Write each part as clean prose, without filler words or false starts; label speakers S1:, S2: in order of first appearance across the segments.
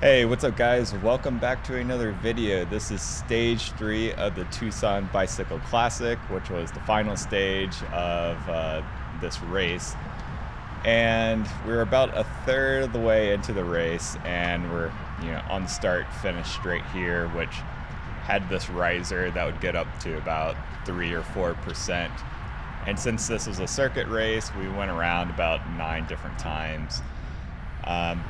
S1: Hey, what's up guys? Welcome back to another video. This is stage 3 of the Tucson Bicycle Classic, which was the final stage of this race. And we're about a third of the way into the race, and we're on the start finish straight here, which had this riser that would get up to about 3 or 4%. And since this was a circuit race, we went around about 9 different times.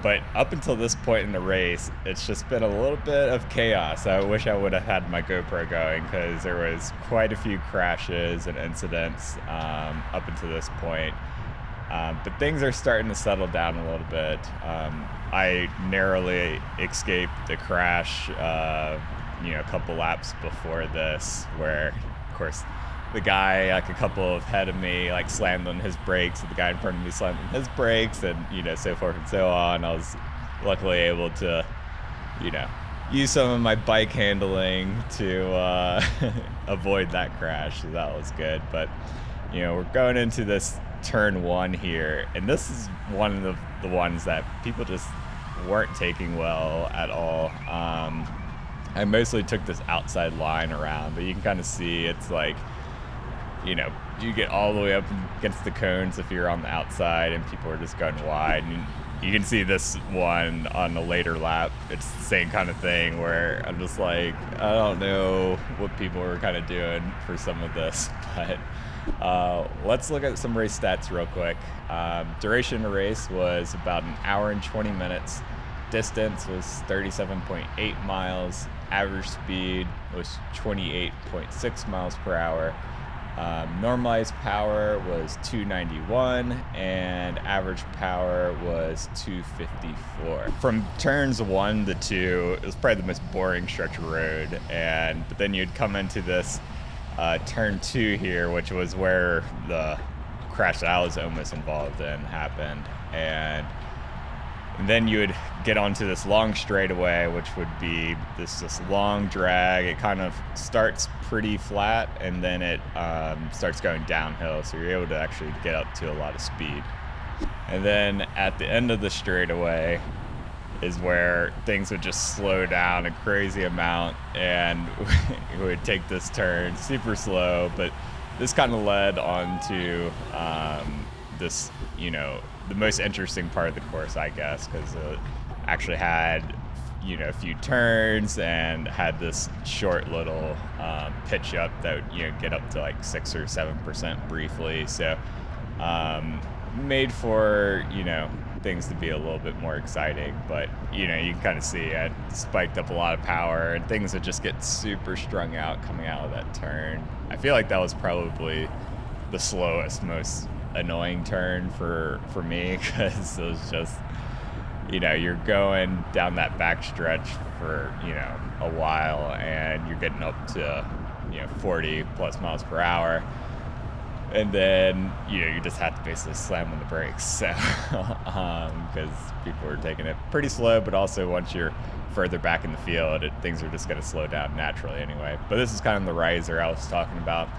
S1: But up until this point in the race, it's just been a little bit of chaos. I wish I would have had my GoPro going, because there was quite a few crashes and incidents up until this point. But things are starting to settle down a little bit. I narrowly escaped the crash a couple laps before this, where of course the guy like a couple ahead of me like slammed on his brakes, and the guy in front of me slammed on his brakes, and so forth and so on. I was luckily able to use some of my bike handling to avoid that crash, so that was good. But we're going into this turn 1 here, and this is one of the ones that people just weren't taking well at all. I mostly took this outside line around, but you can kind of see it's like you get all the way up against the cones if you're on the outside, and people are just going wide. And you can see this one on a later lap. It's the same kind of thing where I'm just like, I don't know what people were kind of doing for some of this. But let's look at some race stats real quick. Duration of the race was about an hour and 20 minutes. Distance was 37.8 miles. Average speed was 28.6 miles per hour. Normalized power was 291, and average power was 254. From turns 1 to 2, it was probably the most boring stretch of road, but then you'd come into this turn 2 here, which was where the crash that I was almost involved in happened, and then you would get onto this long straightaway, which would be this long drag. It kind of starts pretty flat, and then it starts going downhill, so you're able to actually get up to a lot of speed. And then at the end of the straightaway is where things would just slow down a crazy amount, and we would take this turn super slow. But this kind of led on to this, the most interesting part of the course, I guess, because it actually had, a few turns and had this short little pitch up that would, get up to like 6 or 7% briefly. So made for, things to be a little bit more exciting. But, you can kind of see it spiked up a lot of power, and things would just get super strung out coming out of that turn. I feel like that was probably the slowest, most annoying turn for me, because it was just you're going down that back stretch for a while, and you're getting up to 40 plus miles per hour, and then you just have to basically slam on the brakes, so because people are taking it pretty slow. But also once you're further back in the field, things are just going to slow down naturally anyway. But this is kind of the riser I was talking about,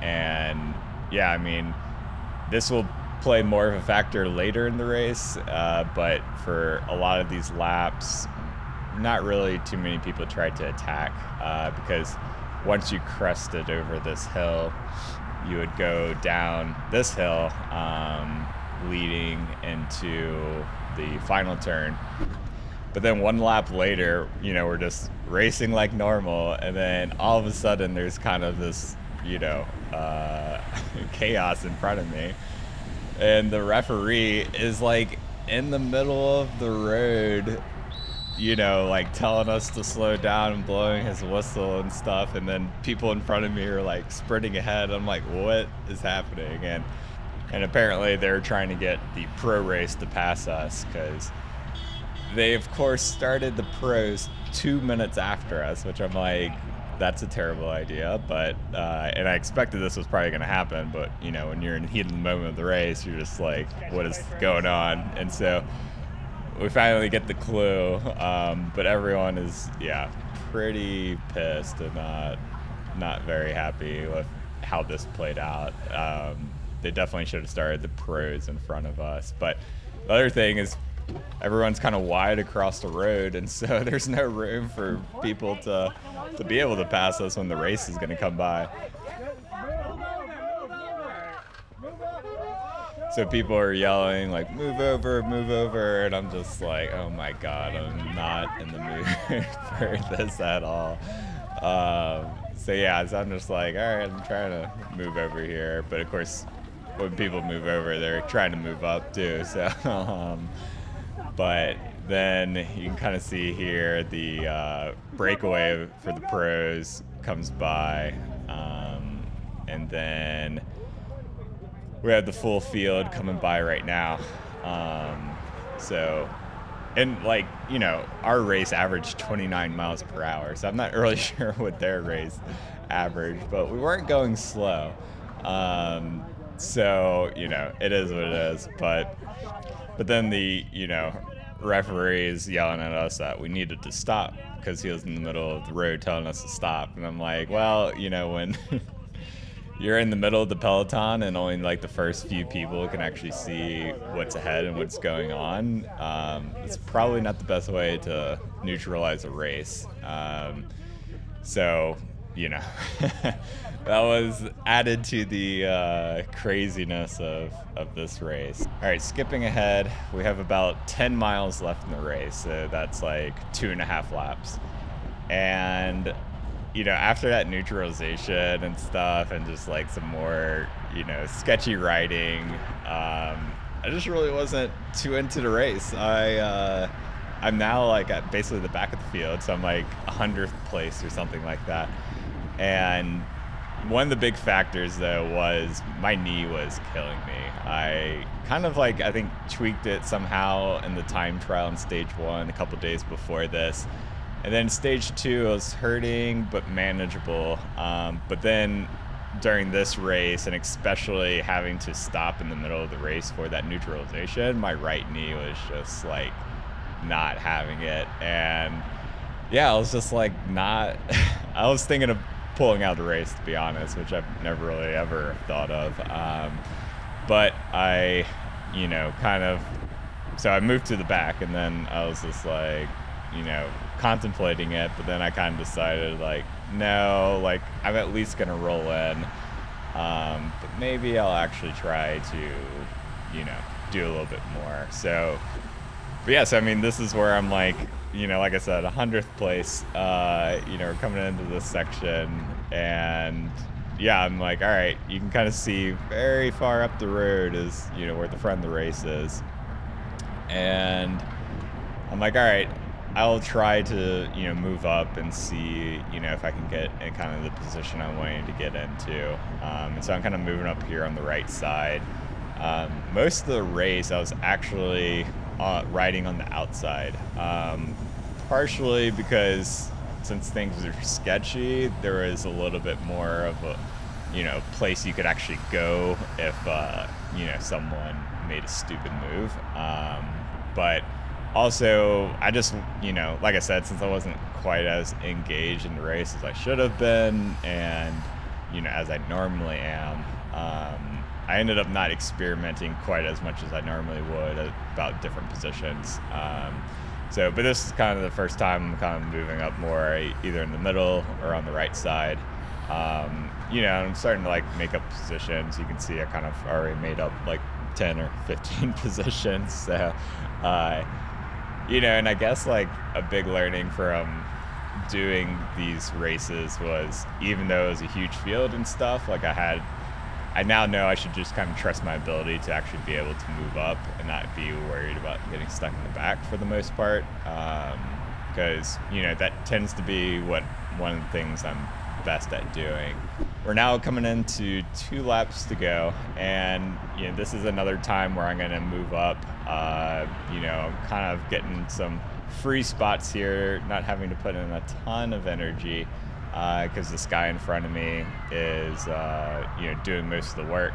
S1: and yeah, I mean, this will play more of a factor later in the race, but for a lot of these laps, not really too many people tried to attack, because once you crested over this hill, you would go down this hill, leading into the final turn. But then one lap later, we're just racing like normal, and then all of a sudden there's kind of this chaos in front of me, and the referee is like in the middle of the road, like telling us to slow down and blowing his whistle and stuff, and then people in front of me are like sprinting ahead. I'm like, what is happening? And apparently they're trying to get the pro race to pass us, because they of course started the pros 2 minutes after us, which I'm like, that's a terrible idea. But and I expected this was probably going to happen, but when you're in the heat of the moment of the race, you're just like, what is going on? And so we finally get the clue, but everyone is pretty pissed and not very happy with how this played out. They definitely should have started the pros in front of us. But the other thing is, everyone's kind of wide across the road, and so there's no room for people to be able to pass us when the race is going to come by. So people are yelling like, move over, and I'm just like, oh my God, I'm not in the mood for this at all. So yeah, so I'm just like, all right, I'm trying to move over here. But of course, when people move over, they're trying to move up too. So, but then you can kind of see here the breakaway for the pros comes by. And then we have the full field coming by right now. So, and like, you know, our race averaged 29 miles per hour. So I'm not really sure what their race averaged, but we weren't going slow. So, you know, it is what it is. But then the, you know, referee is yelling at us that we needed to stop because he was in the middle of the road telling us to stop. And I'm like, well, you know, when you're in the middle of the peloton and only like the first few people can actually see what's ahead and what's going on, it's probably not the best way to neutralize a race. So, you know, that was added to the craziness of this race. All right, skipping ahead, we have about 10 miles left in the race. So that's like 2.5 laps. And you know, after that neutralization and stuff and just like some more, you know, sketchy riding, I just really wasn't too into the race. I'm now like at basically the back of the field, so I'm like 100th place or something like that. And one of the big factors though was my knee was killing me. I kind of like, I think tweaked it somehow in the time trial in stage 1 a couple days before this. And then stage 2, I was hurting, but manageable. But then during this race, and especially having to stop in the middle of the race for that neutralization, my right knee was just like not having it. And yeah, I was just like not, I was thinking of pulling out the race, to be honest, which I've never really ever thought of. But I, you know, kind of, so I moved to the back, and then I was just like, you know, contemplating it, but then I kind of decided like, no, like I'm at least gonna roll in, but maybe I'll actually try to, you know, do a little bit more. So, but yeah, so I mean, this is where I'm like, you know, like I said, 100th place, you know, we're coming into this section, and yeah, I'm like, all right, you can kind of see very far up the road is, you know, where the front of the race is, and I'm like, all right, I'll try to, you know, move up and see, you know, if I can get in kind of the position I'm wanting to get into. And so I'm kind of moving up here on the right side. Most of the race, I was actually riding on the outside, partially because since things are sketchy, there is a little bit more of a, you know, place you could actually go if, you know, someone made a stupid move. But also, I just, you know, like I said, since I wasn't quite as engaged in the race as I should have been, and, you know, as I normally am, I ended up not experimenting quite as much as I normally would about different positions. So, but this is kind of the first time I'm kind of moving up more, either in the middle or on the right side. You know, I'm starting to like make up positions. You can see I kind of already made up like 10 or 15 positions. So, you know, and I guess like a big learning from doing these races was, even though it was a huge field and stuff, like I now know I should just kind of trust my ability to actually be able to move up and not be worried about getting stuck in the back for the most part. Because, you know, that tends to be one of the things I'm best at doing. We're now coming into 2 laps to go, and you know, this is another time where I'm going to move up. You know, kind of getting some free spots here, not having to put in a ton of energy, because this guy in front of me is you know, doing most of the work.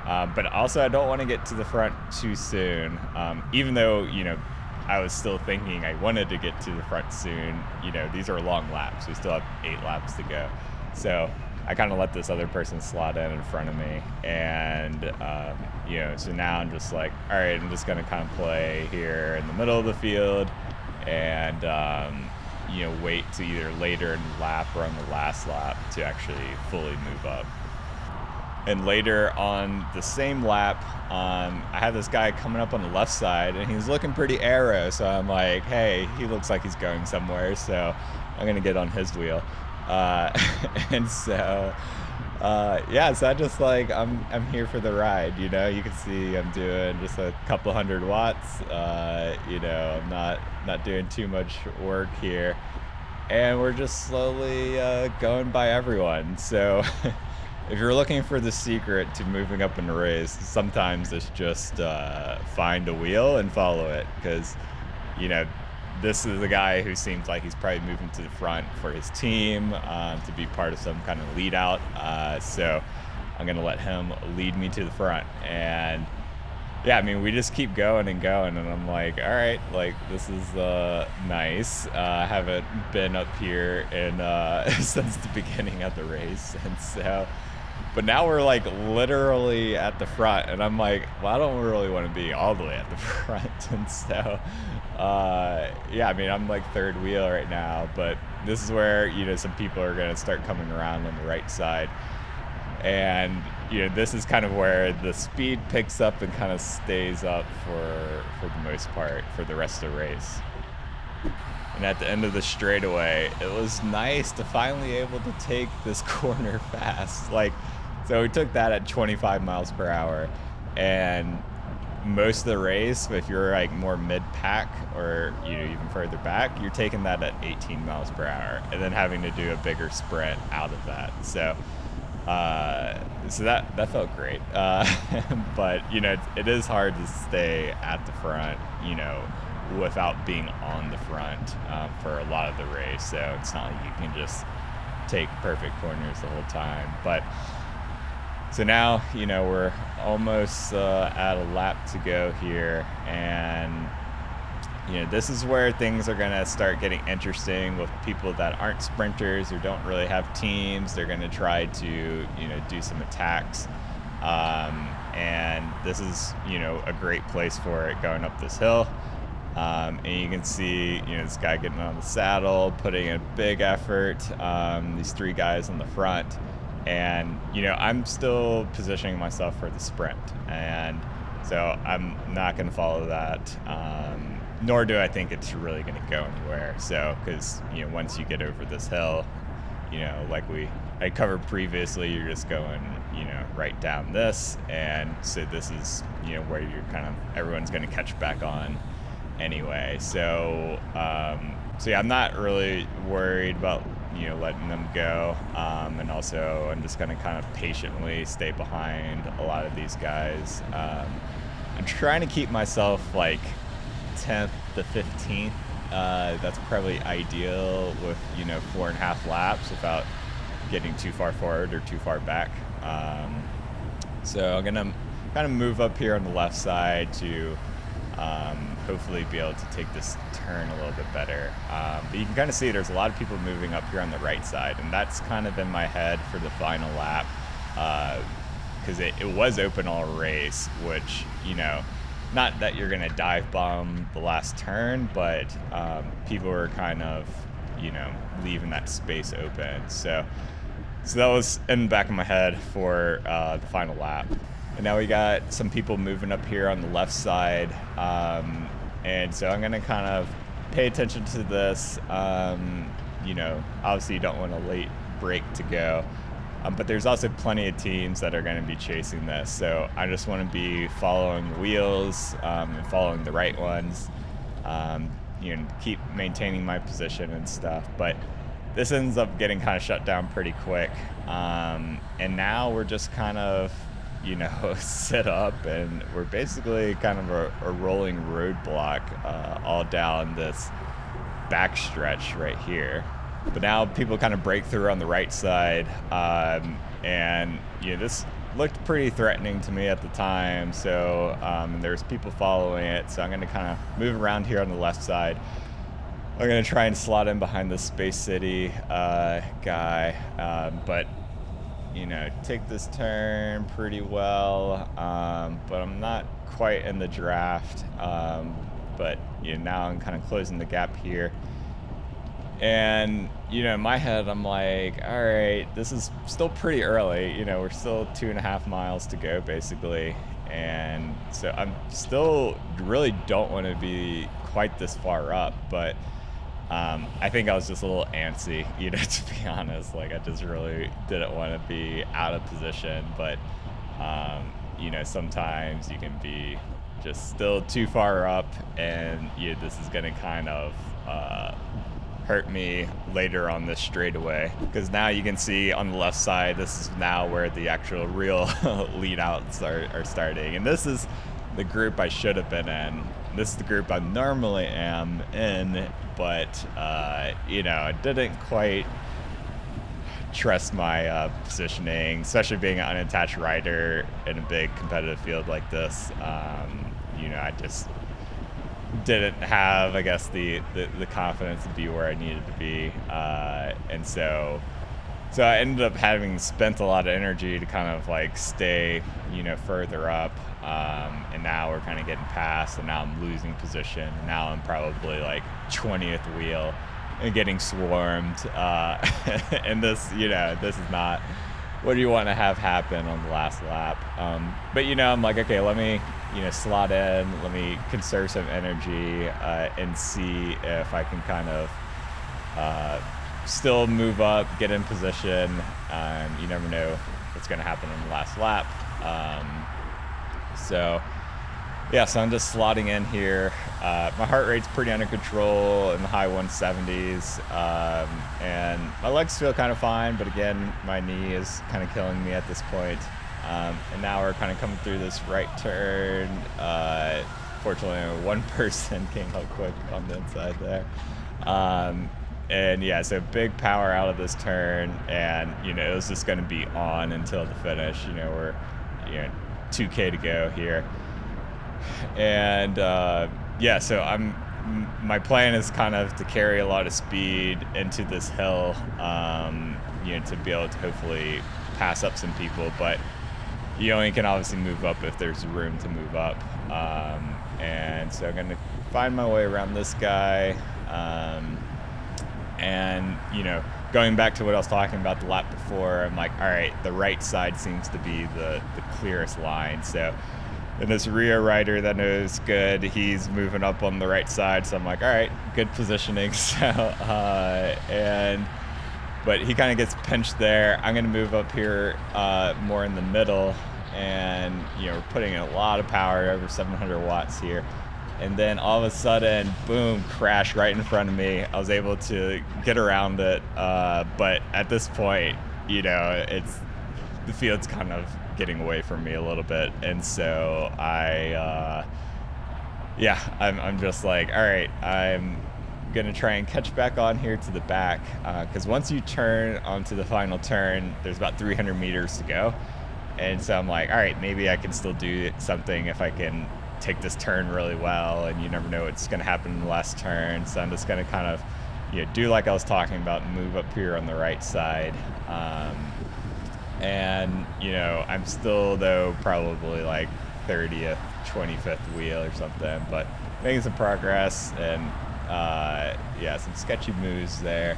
S1: But also, I don't want to get to the front too soon, even though, you know, I was still thinking I wanted to get to the front soon. You know, these are long laps. We still have 8 laps to go. So I kind of let this other person slot in front of me, and you know, so now I'm just like, all right, I'm just gonna kind of play here in the middle of the field, and you know, wait to either later in the lap or on the last lap to actually fully move up. And later on the same lap, I had this guy coming up on the left side, and he's looking pretty aero. So I'm like, hey, he looks like he's going somewhere, so I'm gonna get on his wheel. And so, yeah, so I just like, I'm here for the ride. You know, you can see I'm doing just a couple 100 watts. You know, I'm not doing too much work here, and we're just slowly going by everyone. So. If you're looking for the secret to moving up in a race, sometimes it's just find a wheel and follow it, because, you know, this is a guy who seems like he's probably moving to the front for his team to be part of some kind of lead out. So I'm going to let him lead me to the front. And yeah, I mean, we just keep going and going, and I'm like, all right, like, this is nice. I haven't been up here in since the beginning of the race, and so. But now we're like literally at the front, and I'm like, well, I don't really want to be all the way at the front. And so, yeah, I mean, I'm like third wheel right now, but this is where, you know, some people are going to start coming around on the right side. And, you know, this is kind of where the speed picks up and kind of stays up for the most part for the rest of the race. And at the end of the straightaway, it was nice to finally able to take this corner fast. Like, so we took that at 25 miles per hour, and most of the race, if you're like more mid-pack or, you know, even further back, you're taking that at 18 miles per hour, and then having to do a bigger sprint out of that. So, so that felt great. But, you know, it is hard to stay at the front, you know, without being on the front for a lot of the race. So it's not like you can just take perfect corners the whole time. But so now, you know, we're almost at a lap to go here, and you know, this is where things are gonna start getting interesting with people that aren't sprinters or don't really have teams. They're gonna try to, you know, do some attacks, and this is, you know, a great place for it going up this hill. And you can see, you know, this guy getting on the saddle, putting in a big effort, these three guys on the front. And, you know, I'm still positioning myself for the sprint. And so I'm not going to follow that, nor do I think it's really going to go anywhere. So, because, you know, once you get over this hill, you know, like I covered previously, you're just going, you know, right down this. And so this is, you know, where you're kind of, everyone's going to catch back on anyway. So so yeah, I'm not really worried about, you know, letting them go, and also I'm just going to kind of patiently stay behind a lot of these guys. I'm trying to keep myself like 10th to 15th. That's probably ideal with, you know, 4.5 laps without getting too far forward or too far back. So I'm gonna kind of move up here on the left side to hopefully be able to take this turn a little bit better. But you can kind of see there's a lot of people moving up here on the right side, and that's kind of in my head for the final lap, because it was open all race, which, you know, not that you're gonna dive bomb the last turn, but people were kind of, you know, leaving that space open. So that was in the back of my head for the final lap. And now we got some people moving up here on the left side. And so I'm gonna kind of pay attention to this. You know, obviously you don't want a late break to go, but there's also plenty of teams that are gonna be chasing this. So I just wanna be following the wheels and following the right ones, you know, keep maintaining my position and stuff. But this ends up getting kind of shut down pretty quick. And now we're just kind of, you know, set up, and we're basically kind of a rolling roadblock all down this backstretch right here. But now people kind of break through on the right side, and you know, this looked pretty threatening to me at the time. So there's people following it, so I'm going to kind of move around here on the left side. I'm going to try and slot in behind the Space City guy, but you know, take this turn pretty well, but I'm not quite in the draft. But you know, now I'm kind of closing the gap here. And, you know, in my head, I'm like, all right, this is still pretty early. You know, we're still 2.5 miles to go, basically. And so I'm still really don't want to be quite this far up. But I think I was just a little antsy, you know, to be honest. Like, I just really didn't want to be out of position. But, you know, sometimes you can be just still too far up. And this is going to kind of hurt me later on this straightaway, because now you can see on the left side, this is now where the actual real lead outs are starting. And this is the group I should have been in. This is the group I normally am in, but you know, I didn't quite trust my positioning, especially being an unattached rider in a big competitive field like this. You know, I just didn't have, I guess, the confidence to be where I needed to be, and so I ended up having spent a lot of energy to kind of like stay, you know, further up, and now we're kind of getting past, and now I'm losing position. Now I'm probably like 20th wheel and getting swarmed, and this, you know, this is not what do you want to have happen on the last lap. But you know, I'm like, okay, let me, you know, slot in, let me conserve some energy, and see if I can kind of still move up, get in position. You never know what's going to happen on the last lap. So yeah, so I'm just slotting in here. My heart rate's pretty under control in the high 170s, and my legs feel kind of fine, but again, my knee is kind of killing me at this point. And now we're kind of coming through this right turn. Fortunately, one person came up quick on the inside there. And yeah, so big power out of this turn, and you know, it was just going to be on until the finish. You know, we're 2K to go here. And yeah, so my plan is kind of to carry a lot of speed into this hill, you know, to be able to hopefully pass up some people, but you only can obviously move up if there's room to move up. And so I'm going to find my way around this guy, and you know, going back to what I was talking about the lap before, I'm like, all right, the right side seems to be the clearest line. So, and this rear rider that knows good, he's moving up on the right side. So I'm like, all right, good positioning. So, but he kind of gets pinched there. I'm going to move up here more in the middle, and you know, we're putting in a lot of power, over 700 watts here. And then all of a sudden, boom, crash right in front of me. I was able to get around it, but at this point, you know, the field's kind of getting away from me a little bit, and so I'm just like, all right, I'm gonna try and catch back on here to the back, because once you turn onto the final turn, there's about 300 meters to go, and so I'm like, all right, maybe I can still do something if I can take this turn really well, and you never know what's going to happen in the last turn. So I'm just going to kind of, you know, do like I was talking about, move up here on the right side. And you know, I'm still though probably like 30th, 25th wheel or something, but making some progress, and yeah, some sketchy moves there,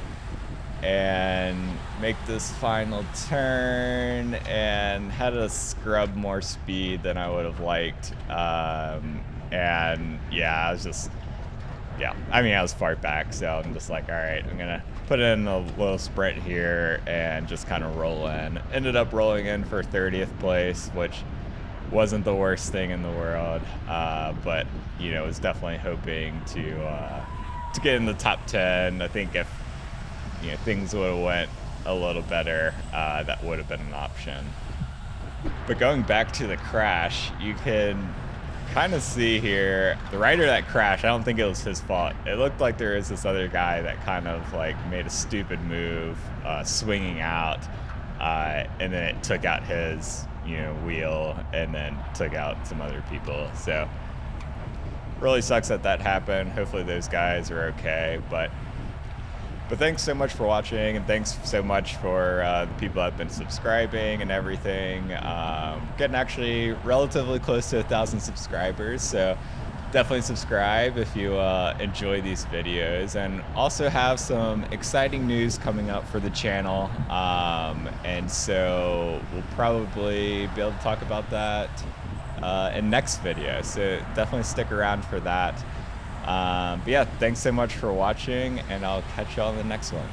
S1: and make this final turn, and had to scrub more speed than I would have liked. And yeah, I was just, yeah, I mean, I was far back, so I'm just like, all right, I'm gonna put in a little sprint here and just kind of roll in. Ended up rolling in for 30th place, which wasn't the worst thing in the world, but you know, was definitely hoping to get in the top 10. I think if, you know, things would have went a little better, that would have been an option. But going back to the crash, you can kind of see here, the rider that crashed, I don't think it was his fault. It looked like there was this other guy that kind of like made a stupid move, swinging out, and then it took out his, you know, wheel, and then took out some other people. So really sucks that happened. Hopefully those guys are okay, but But thanks so much for watching, and thanks so much for the people that have been subscribing and everything. Getting actually relatively close to 1,000 subscribers, so definitely subscribe if you enjoy these videos, and also have some exciting news coming up for the channel, and so we'll probably be able to talk about that in next video, so definitely stick around for that. But yeah, thanks so much for watching, and I'll catch y'all in the next one.